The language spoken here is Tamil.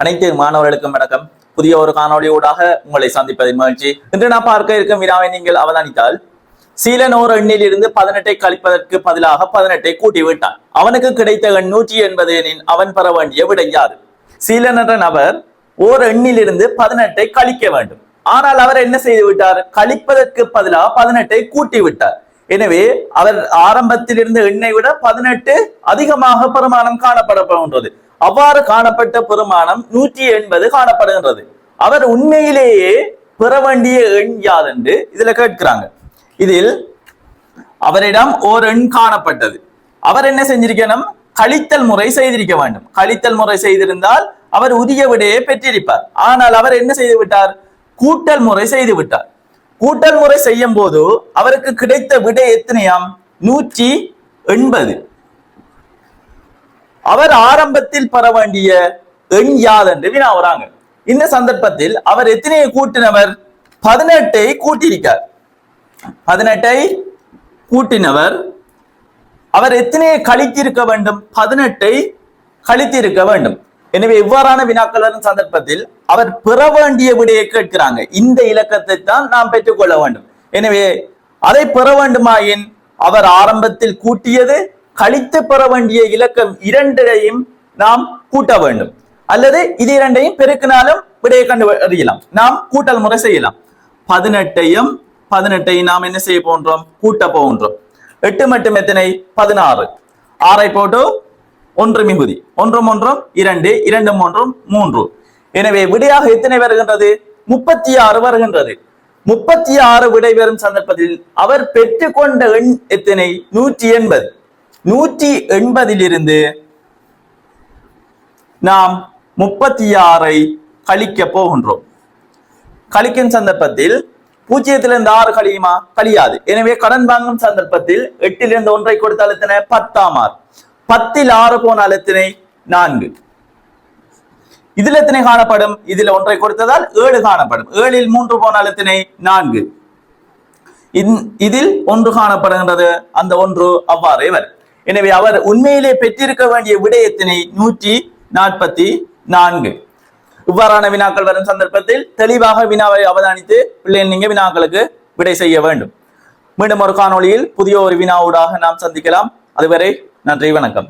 அனைத்து மாணவர்களுக்கும் வணக்கம். புதிய ஒரு காணொலியூடாக உங்களை சந்திப்பதில் மகிழ்ச்சி. இன்று நான் பார்க்க இருக்கும் வினாவை நீங்கள் அவதானித்தால், சீலன் ஓர் எண்ணில் இருந்து 18 கழிப்பதற்கு பதிலாக 18 கூட்டி விட்டான். அவனுக்கு கிடைத்த எண் 180 எனின் அவன் பெற வேண்டிய விடை யாது? சீலன் என்ற நபர் ஓர் எண்ணில் இருந்து 18 கழிக்க வேண்டும். ஆனால் அவர் என்ன செய்து விட்டார்? கழிப்பதற்கு பதிலாக 18 கூட்டி விட்டார். எனவே அவர் ஆரம்பத்தில் இருந்த எண்ணை விட 18 அதிகமாக பெருமானம் காணப்பட போகின்றது. அவ்வாறு காணப்பட்ட பெருமானம் 180 காணப்படுகின்றது. அவர் உண்மையிலேயே பெற வேண்டிய எண் யாதென்று இதுல கேட்கிறாங்க. இதில் அவரிடம் ஓர் எண் காணப்பட்டது. அவர் என்ன செஞ்சிருக்கணும்? கழித்தல் முறை செய்திருக்க வேண்டும். கழித்தல் முறை செய்திருந்தால் அவர் உரிய விடையை பெற்றிருப்பார். ஆனால் அவர் என்ன செய்து விட்டார்? கூட்டல் முறை செய்து விட்டார். கூட்டல் முறை செய்யும் போது அவருக்கு கிடைத்த விடை எத்தனையாம்? 180. அவர் ஆரம்பத்தில் பெற வேண்டிய எண் யாதென்று வினாவுறாங்க. இந்த சந்தர்ப்பத்தில் அவர் எத்தனையை கூட்டினவர்? 18 கூட்டியிருக்கார். 18 கூட்டினவர். அவர் எத்தனையை கழித்திருக்க வேண்டும்? 18 கழித்திருக்க வேண்டும். எனவே இவ்வாறான வினாக்கள் வரும் சந்தர்ப்பத்தில் அவர் பெற வேண்டிய விடையை கேட்கிறாங்க. இந்த இலக்கத்தை தான் நாம் பெற்றுக்கொள்ள வேண்டும். எனவே அதை பெற வேண்டுமாயின் அவர் ஆரம்பத்தில் கூட்டியது கழித்து பெற வேண்டிய இலக்கம் இரண்டையும் நாம் கூட்ட வேண்டும். அல்லது இது இரண்டையும் பெருக்கினாலும் விடையை கண்டறியலாம். நாம் கூட்டல் முறை செய்யலாம். 18ஐயும் நாம் என்ன செய்ய போன்றோம்? கூட்ட போகின்றோம். 8 மட்டும் எத்தனை? 16. 6ஐ போட்டு 1 மிகுதி. 1 1 2, 2 3 3. எனவே விடையாக எத்தனை வருகின்றது? 36 வருகின்றது. 36 விடை பெறும் சந்தர்ப்பத்தில் அவர் பெற்றுக்கொண்ட எண் எத்தனை? 180. 180 நாம் 36ஐ கழிக்க போகின்றோம். கழிக்கும் சந்தர்ப்பத்தில் 0 6 கழியுமா? கழியாது. எனவே கடன் வாங்கும் சந்தர்ப்பத்தில் 8 1ஐ கொடுத்தால் எத்தனை? 10. 10 6 போனால் எத்தனை? 4. இதுல எத்தனை காணப்படும்? இதுல 1ஐ கொடுத்ததால் 7 காணப்படும். 7 3 போனால் எத்தனை? 4. இதில் 1 காணப்படுகின்றது. அந்த 1 அவ்வாறே வரும். எனவே அவர் உண்மையிலே பெற்றிருக்க வேண்டிய விடை எத்தனை? 144. இவ்வாறான வினாக்கள் வரும் சந்தர்ப்பத்தில் தெளிவாக வினாவை அவதானித்து பிள்ளைகள் நீங்க வினாக்களுக்கு விடை செய்ய வேண்டும். மீண்டும் ஒரு காணொளியில் புதிய ஒரு வினாவூடாக நாம் சந்திக்கலாம். அதுவரை நன்றி, வணக்கம்.